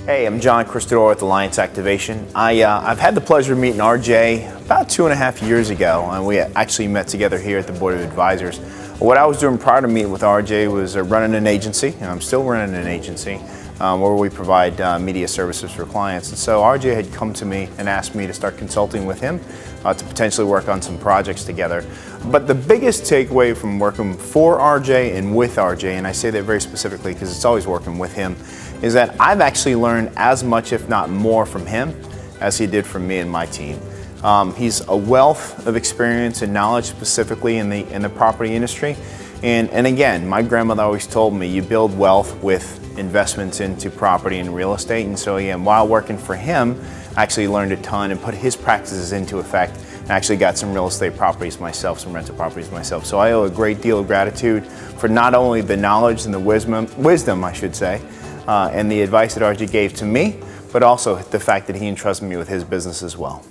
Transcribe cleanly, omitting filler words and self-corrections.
Hey, I'm John Cristadoro with Alliance Activation. I've had the pleasure of meeting RJ about 2.5 years ago, and we actually met together here at the Board of Advisors. What I was doing prior to meeting with RJ was running an agency, and I'm still running an agency, where we provide media services for clients. And so RJ had come to me and asked me to start consulting with him to potentially work on some projects together. But the biggest takeaway from working for RJ and with RJ, and I say that very specifically because it's always working with him, is that I've actually learned as much, if not more, from him as he did from me and my team. He's a wealth of experience and knowledge, specifically in the property industry. And again, my grandmother always told me, you build wealth with investments into property and real estate. And so again, while working for him, I actually learned a ton and put his practices into effect. I actually got some real estate properties myself, some rental properties myself. So I owe a great deal of gratitude for not only the knowledge and the wisdom, I should say, and the advice that RJ gave to me, but also the fact that he entrusted me with his business as well.